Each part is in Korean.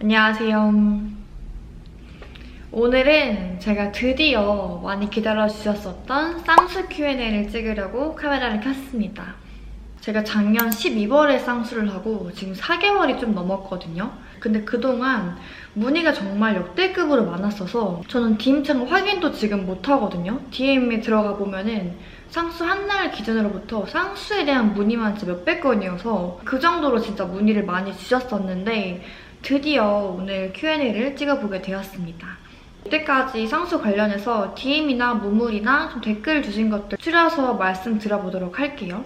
안녕하세요. 오늘은 제가 드디어 많이 기다려주셨었던 쌍수 Q&A를 찍으려고 카메라를 켰습니다. 제가 작년 12월에 쌍수를 하고 지금 4개월이 좀 넘었거든요. 근데 그동안 문의가 정말 역대급으로 많았어서 저는 DM 창 확인도 지금 못하거든요. DM에 들어가 보면은 쌍수 한 날 기준으로부터 쌍수에 대한 문의만 진짜 몇백 건이어서 그 정도로 진짜 문의를 많이 주셨었는데 드디어 오늘 Q&A를 찍어보게 되었습니다. 이때까지 쌍수 관련해서 DM이나 무물이나 좀 댓글 주신 것들 추려서 말씀드려보도록 할게요.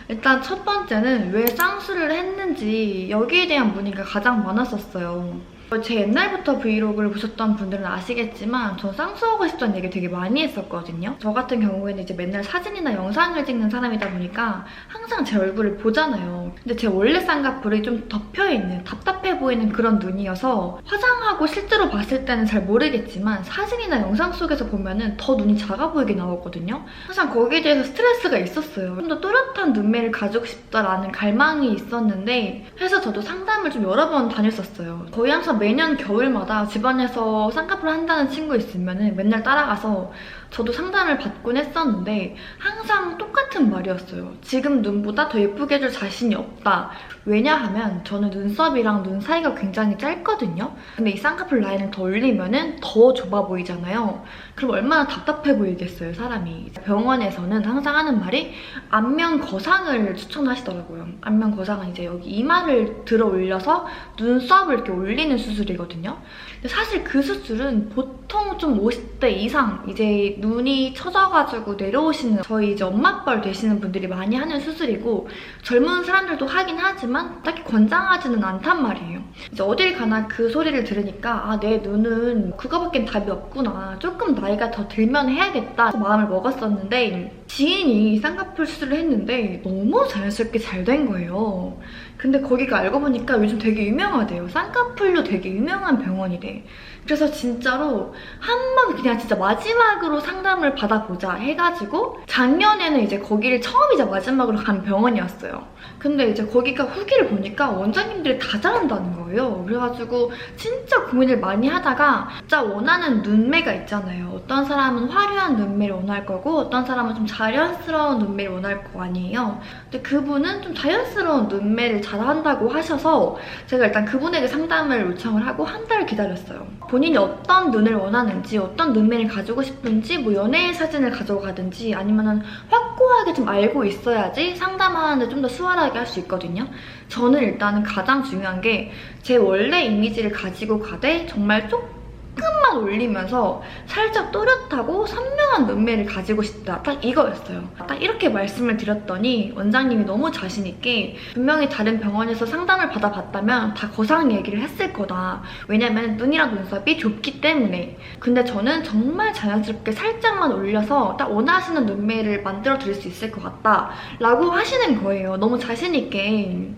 일단 첫 번째는 왜 쌍수를 했는지 여기에 대한 문의가 가장 많았었어요. 제 옛날부터 브이로그를 보셨던 분들은 아시겠지만 전 쌍수하고 싶다는 얘기 되게 많이 했었거든요. 저 같은 경우에는 이제 맨날 사진이나 영상을 찍는 사람이다 보니까 항상 제 얼굴을 보잖아요. 근데 제 원래 쌍꺼풀이 좀 덮여있는, 답답해 보이는 그런 눈이어서 화장하고 실제로 봤을 때는 잘 모르겠지만 사진이나 영상 속에서 보면은 더 눈이 작아 보이게 나오거든요. 항상 거기에 대해서 스트레스가 있었어요. 좀 더 또렷한 눈매를 가지고 싶다라는 갈망이 있었는데 해서 저도 상담을 좀 여러 번 다녔었어요. 거의 항상 매년 겨울마다 집안에서 쌍꺼풀 한다는 친구 있으면 맨날 따라가서 저도 상담을 받곤 했었는데 항상 똑같은 말이었어요. 지금 눈보다 더 예쁘게 해줄 자신이 없다. 왜냐하면 저는 눈썹이랑 눈 사이가 굉장히 짧거든요. 근데 이 쌍꺼풀 라인을 더 올리면 더 좁아 보이잖아요. 그럼 얼마나 답답해 보이겠어요, 사람이. 병원에서는 항상 하는 말이 안면 거상을 추천하시더라고요. 안면 거상은 이제 여기 이마를 들어 올려서 눈썹을 이렇게 올리는 수술이거든요. 근데 사실 그 수술은 보통 좀 50대 이상 이제 눈이 처져가지고 내려오시는 저희 이제 엄마뻘 되시는 분들이 많이 하는 수술이고 젊은 사람들도 하긴 하지만 딱히 권장하지는 않단 말이에요. 이제 어딜 가나 그 소리를 들으니까 아, 내 눈은 그거밖엔 답이 없구나. 조금 나이가 더 들면 해야겠다 마음을 먹었었는데 지인이 쌍꺼풀 수술을 했는데 너무 자연스럽게 잘 된 거예요. 근데 거기가 알고 보니까 요즘 되게 유명하대요. 쌍꺼풀로 되게 유명한 병원이래. 그래서 진짜로 한 번 그냥 진짜 마지막으로 상담을 받아보자 해가지고 작년에는 이제 거기를 처음이자 마지막으로 간 병원이었어요. 근데 이제 거기가 후기를 보니까 원장님들이 다 잘한다는 거예요. 그래가지고 진짜 고민을 많이 하다가 진짜 원하는 눈매가 있잖아요. 어떤 사람은 화려한 눈매를 원할 거고 어떤 사람은 좀 자연스러운 눈매를 원할 거 아니에요. 근데 그분은 좀 자연스러운 눈매를 잘한다고 하셔서 제가 일단 그분에게 상담을 요청을 하고 한 달 기다렸어요. 본인이 어떤 눈을 원하는지 어떤 눈매를 가지고 싶은지 뭐 연예인 사진을 가져가든지 아니면은 확고하게 좀 알고 있어야지 상담하는데 좀 더 수월하게 할 수 있거든요. 저는 일단은 가장 중요한 게 제 원래 이미지를 가지고 가되 정말 조금만 올리면서 살짝 또렷하고 선명한 눈매를 가지고 싶다. 딱 이거였어요. 딱 이렇게 말씀을 드렸더니 원장님이 너무 자신 있게 분명히 다른 병원에서 상담을 받아봤다면 다 거상 얘기를 했을 거다. 왜냐면 눈이랑 눈썹이 좁기 때문에. 근데 저는 정말 자연스럽게 살짝만 올려서 딱 원하시는 눈매를 만들어 드릴 수 있을 것 같다 라고 하시는 거예요. 너무 자신 있게.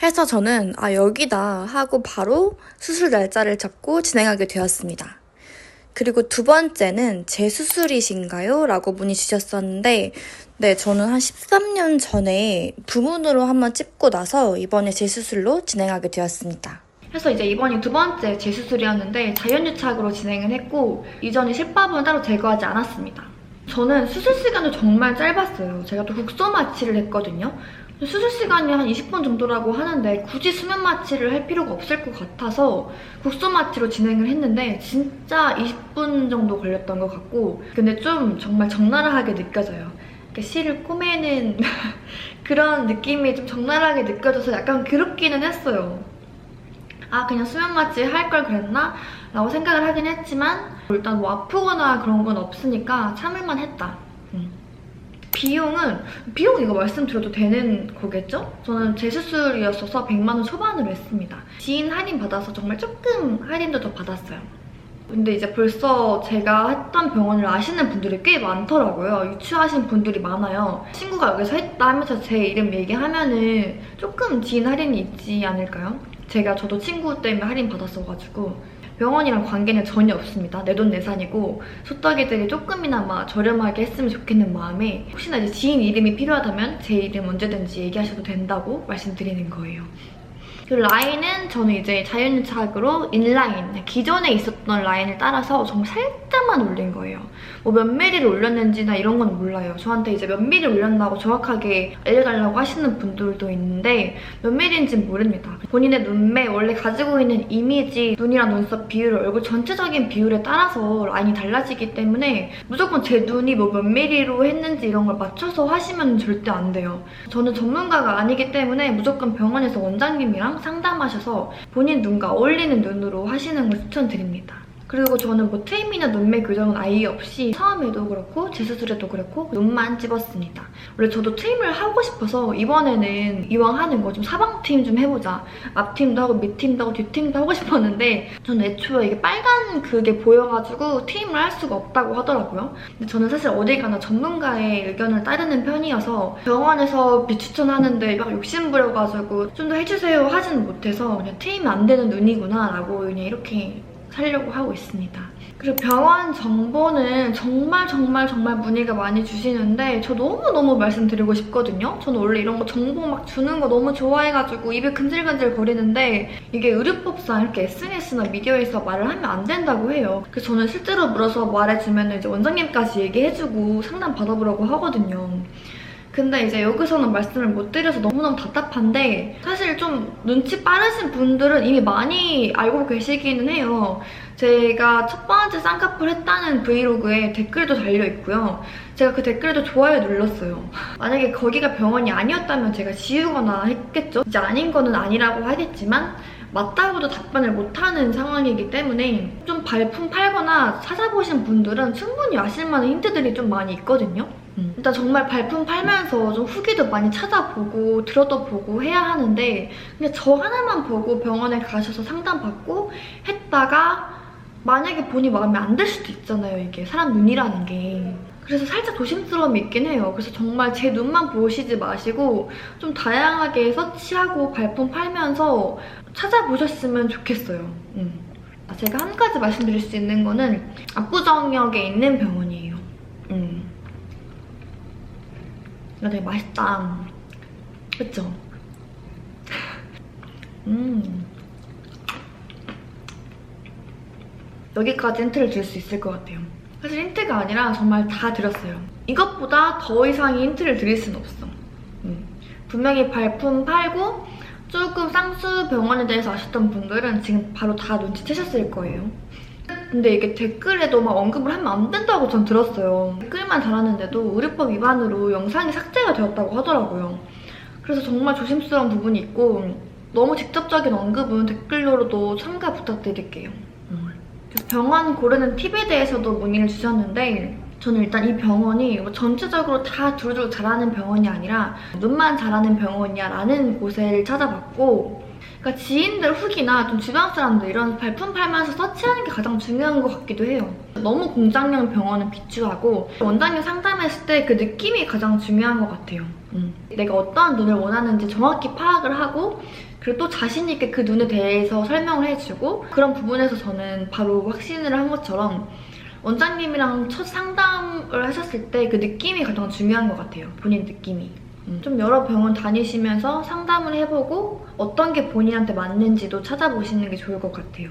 해서 저는 여기다 하고 바로 수술 날짜를 잡고 진행하게 되었습니다. 그리고 두 번째는 제 수술이신가요? 라고 문의 주셨었는데 네, 저는 한 13년 전에 부문으로 한번 찝고 나서 이번에 제 수술로 진행하게 되었습니다. 그래서 이제 이번이 두 번째 재수술이었는데 자연유착으로 진행을 했고 이전에 실밥은 따로 제거하지 않았습니다. 저는 수술 시간도 정말 짧았어요. 제가 또 국소 마취를 했거든요. 수술 시간이 한 20분 정도라고 하는데 굳이 수면 마취를 할 필요가 없을 것 같아서 국소 마취로 진행을 했는데 진짜 20분 정도 걸렸던 것 같고 근데 좀 정말 적나라하게 느껴져요. 이렇게 실을 꼬매는 그런 느낌이 좀 적나라하게 느껴져서 약간 그립기는 했어요. 아, 그냥 수면 마취 할 걸 그랬나? 라고 생각을 하긴 했지만 일단 뭐 아프거나 그런 건 없으니까 참을만 했다. 비용 이거 말씀드려도 되는 거겠죠? 저는 재수술이었어서 100만 원 초반으로 했습니다. 지인 할인 받아서 정말 조금 할인도 더 받았어요. 근데 이제 벌써 제가 했던 병원을 아시는 분들이 꽤 많더라고요. 유추하신 분들이 많아요. 친구가 여기서 했다 하면서 제 이름 얘기하면은 조금 지인 할인이 있지 않을까요? 저도 친구 때문에 할인 받았어가지고 병원이랑 관계는 전혀 없습니다. 내돈내산이고 소떡이들이 조금이나마 저렴하게 했으면 좋겠는 마음에 혹시나 이제 지인 이름이 필요하다면 제 이름 언제든지 얘기하셔도 된다고 말씀드리는 거예요. 그리고 라인은 저는 이제 자연유착으로 인라인, 기존에 있었던 라인을 따라서 정말 살짝만 올린 거예요. 뭐 몇 미리를 올렸는지나 이런 건 몰라요. 저한테 이제 몇 미리 올렸다고 정확하게 알려달라고 하시는 분들도 있는데 몇 미리인지는 모릅니다. 본인의 눈매, 원래 가지고 있는 이미지, 눈이랑 눈썹 비율, 얼굴 전체적인 비율에 따라서 라인이 달라지기 때문에 무조건 제 눈이 뭐 몇 미리로 했는지 이런 걸 맞춰서 하시면 절대 안 돼요. 저는 전문가가 아니기 때문에 무조건 병원에서 원장님이랑 상담하셔서 본인 눈과 어울리는 눈으로 하시는 걸 추천드립니다. 그리고 저는 뭐 트림이나 눈매 교정은 아예 없이 처음에도 그렇고 재수술에도 그렇고 눈만 찝었습니다. 원래 저도 트림을 하고 싶어서 이번에는 이왕 하는 거 좀 사방트림 좀 해보자. 앞트림도 하고 밑트림도 하고 뒤트림도 하고 싶었는데 저는 애초에 이게 빨간 그게 보여가지고 트림을 할 수가 없다고 하더라고요. 근데 저는 사실 어디 가나 전문가의 의견을 따르는 편이어서 병원에서 비추천하는데 막 욕심부려가지고 좀 더 해주세요 하지는 못해서 그냥 트림이 안 되는 눈이구나 라고 그냥 이렇게 살려고 하고 있습니다. 그리고 병원 정보는 정말 문의가 많이 주시는데 저 너무너무 말씀드리고 싶거든요. 저는 원래 이런 거 정보 막 주는 거 너무 좋아해가지고 입이 근질근질 거리는데 이게 의료법상 이렇게 SNS나 미디어에서 말을 하면 안 된다고 해요. 그래서 저는 실제로 물어서 말해주면 이제 원장님까지 얘기해주고 상담 받아보라고 하거든요. 근데 이제 여기서는 말씀을 못 드려서 너무너무 답답한데 사실 좀 눈치 빠르신 분들은 이미 많이 알고 계시기는 해요. 제가 첫 번째 쌍꺼풀 했다는 브이로그에 댓글도 달려있고요. 제가 그 댓글에도 좋아요 눌렀어요. 만약에 거기가 병원이 아니었다면 제가 지우거나 했겠죠? 이제 아닌 거는 아니라고 하겠지만 맞다고도 답변을 못하는 상황이기 때문에 좀 발품 팔거나 찾아보신 분들은 충분히 아실 만한 힌트들이 좀 많이 있거든요. 일단 정말 발품 팔면서 좀 후기도 많이 찾아보고 들어도 보고 해야 하는데 그냥 저 하나만 보고 병원에 가셔서 상담받고 했다가 만약에 본인이 마음에 안 들 수도 있잖아요. 이게 사람 눈이라는 게. 그래서 살짝 조심스러움이 있긴 해요. 그래서 정말 제 눈만 보시지 마시고 좀 다양하게 서치하고 발품 팔면서 찾아보셨으면 좋겠어요. 제가 한 가지 말씀드릴 수 있는 거는 압구정역에 있는 병원이에요. 이거 되게 맛있다. 그쵸? 여기까지 힌트를 줄 수 있을 것 같아요. 사실 힌트가 아니라 정말 다 드렸어요. 이것보다 더 이상의 힌트를 드릴 순 없어. 분명히 발품 팔고 조금 쌍수 병원에 대해서 아셨던 분들은 지금 바로 다 눈치채셨을 거예요. 근데 이게 댓글에도 막 언급을 하면 안 된다고 전 들었어요. 댓글만 달았는데도 의료법 위반으로 영상이 삭제가 되었다고 하더라고요. 그래서 정말 조심스러운 부분이 있고 너무 직접적인 언급은 댓글로도 참가 부탁드릴게요. 그래서 병원 고르는 팁에 대해서도 문의를 주셨는데 저는 일단 이 병원이 뭐 전체적으로 다 두루두루 잘하는 병원이 아니라 눈만 잘하는 병원이야 라는 곳을 찾아봤고 그러니까 지인들 후기나 좀 주변 사람들 이런 발품 팔면서 서치하는 게 가장 중요한 것 같기도 해요. 너무 공장형 병원은 비추하고 원장님 상담했을 때 그 느낌이 가장 중요한 것 같아요. 내가 어떠한 눈을 원하는지 정확히 파악을 하고 그리고 또 자신 있게 그 눈에 대해서 설명을 해주고 그런 부분에서 저는 바로 확신을 한 것처럼 원장님이랑 첫 상담을 하셨을 때 그 느낌이 가장 중요한 것 같아요. 본인 느낌이. 좀 여러 병원 다니시면서 상담을 해보고 어떤 게 본인한테 맞는지도 찾아보시는 게 좋을 것 같아요.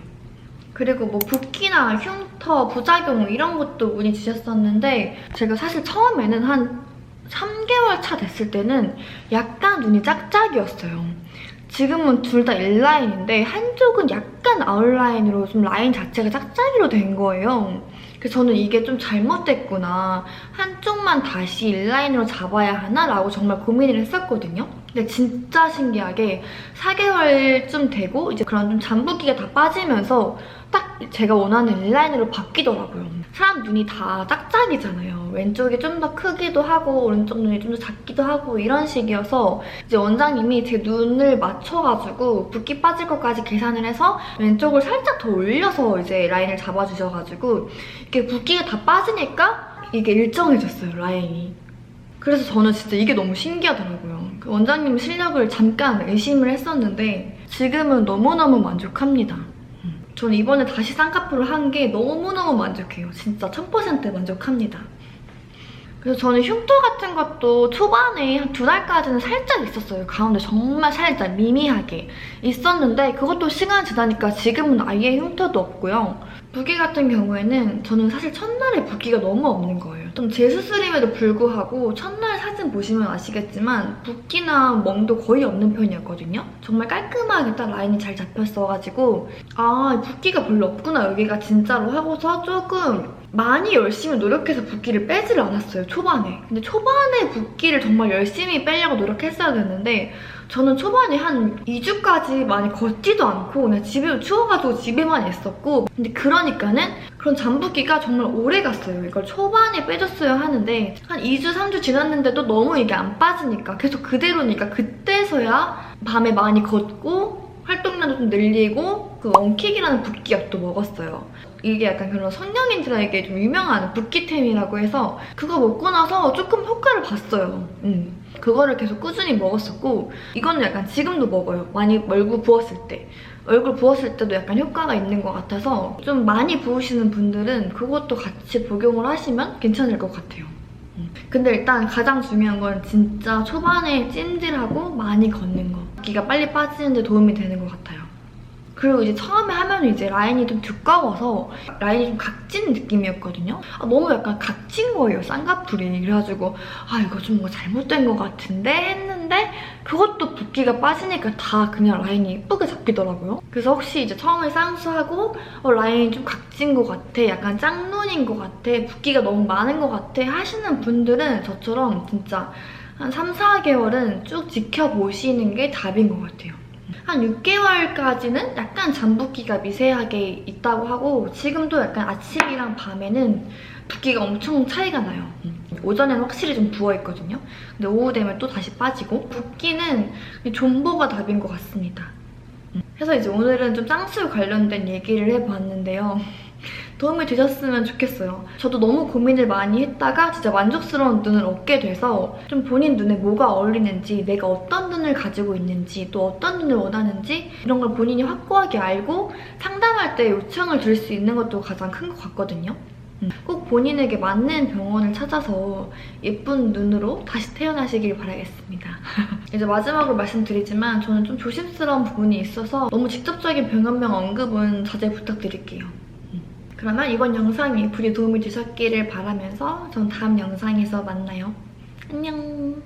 그리고 뭐 붓기나 흉터, 부작용 이런 것도 문의 주셨었는데 제가 사실 처음에는 한 3개월 차 됐을 때는 약간 눈이 짝짝이었어요. 지금은 둘 다 인라인인데 한쪽은 약간 아웃라인으로 좀 라인 자체가 짝짝이로 된 거예요. 그래서 저는 이게 좀 잘못됐구나. 한쪽만 다시 인라인으로 잡아야 하나? 라고 정말 고민을 했었거든요. 근데 진짜 신기하게 4개월쯤 되고 이제 그런 좀 잠붓기가 다 빠지면서 딱 제가 원하는 인라인으로 바뀌더라고요. 사람 눈이 다 짝짝이잖아요. 왼쪽이 좀 더 크기도 하고 오른쪽 눈이 좀 더 작기도 하고 이런 식이어서 이제 원장님이 제 눈을 맞춰가지고 붓기 빠질 것까지 계산을 해서 왼쪽을 살짝 더 올려서 이제 라인을 잡아주셔가지고 이렇게 붓기가 다 빠지니까 이게 일정해졌어요, 라인이. 그래서 저는 진짜 이게 너무 신기하더라고요. 그 원장님 실력을 잠깐 의심을 했었는데 지금은 너무너무 만족합니다. 저는 이번에 다시 쌍꺼풀을 한 게 너무너무 만족해요. 진짜 1000% 만족합니다. 그래서 저는 흉터 같은 것도 초반에 한 2달까지는 살짝 있었어요. 가운데 정말 살짝 미미하게 있었는데 그것도 시간이 지나니까 지금은 아예 흉터도 없고요. 붓기 같은 경우에는 저는 사실 첫날에 붓기가 너무 없는 거예요. 좀 재수술임에도 불구하고 첫날 사진 보시면 아시겠지만 붓기나 멍도 거의 없는 편이었거든요. 정말 깔끔하게 딱 라인이 잘 잡혔어가지고 아, 붓기가 별로 없구나 여기가 진짜로 하고서 조금 많이 열심히 노력해서 붓기를 빼지를 않았어요, 초반에. 근데 초반에 붓기를 정말 열심히 빼려고 노력했어야 됐는데 저는 초반에 한 2주까지 많이 걷지도 않고 그냥 집에 추워가지고 집에만 있었고 근데 그러니까는 그런 잠붓기가 정말 오래 갔어요. 이걸 초반에 빼줬어야 하는데 한 2주, 3주 지났는데도 너무 이게 안 빠지니까 계속 그대로니까 그때서야 밤에 많이 걷고 활동량도 좀 늘리고 그 원킥이라는 붓기약도 먹었어요. 이게 약간 그런 성년인들에게 좀 유명한 붓기템이라고 해서 그거 먹고 나서 조금 효과를 봤어요. 그거를 계속 꾸준히 먹었었고 이거는 약간 지금도 먹어요. 많이 얼굴 부었을 때. 얼굴 부었을 때도 약간 효과가 있는 것 같아서 좀 많이 부으시는 분들은 그것도 같이 복용을 하시면 괜찮을 것 같아요. 근데 일단 가장 중요한 건 진짜 초반에 찜질하고 많이 걷는 거. 붓기가 빨리 빠지는데 도움이 되는 것 같아요. 그리고 이제 처음에 하면 이제 라인이 좀 두꺼워서 라인이 좀 각진 느낌이었거든요. 너무 약간 각진 거예요, 쌍꺼풀이. 그래가지고 이거 좀 뭐 잘못된 것 같은데 했는데 그것도 붓기가 빠지니까 다 그냥 라인이 예쁘게 잡히더라고요. 그래서 혹시 이제 처음에 쌍수하고 라인이 좀 각진 것 같아, 약간 짝눈인 것 같아, 붓기가 너무 많은 것 같아 하시는 분들은 저처럼 진짜 한 3, 4개월은 쭉 지켜보시는 게 답인 것 같아요. 한 6개월까지는 약간 잠붓기가 미세하게 있다고 하고 지금도 약간 아침이랑 밤에는 붓기가 엄청 차이가 나요. 오전에는 확실히 좀 부어있거든요. 근데 오후 되면 또 다시 빠지고 붓기는 존버가 답인 것 같습니다. 그래서 이제 오늘은 좀 쌍수 관련된 얘기를 해봤는데요. 도움이 되셨으면 좋겠어요. 저도 너무 고민을 많이 했다가 진짜 만족스러운 눈을 얻게 돼서 좀 본인 눈에 뭐가 어울리는지, 내가 어떤 눈을 가지고 있는지, 또 어떤 눈을 원하는지 이런 걸 본인이 확고하게 알고 상담할 때 요청을 드릴 수 있는 것도 가장 큰 것 같거든요. 꼭 본인에게 맞는 병원을 찾아서 예쁜 눈으로 다시 태어나시길 바라겠습니다. 이제 마지막으로 말씀드리지만 저는 좀 조심스러운 부분이 있어서 너무 직접적인 병원명 언급은 자제 부탁드릴게요. 그러면 이번 영상이 부디 도움이 되셨기를 바라면서 전 다음 영상에서 만나요. 안녕!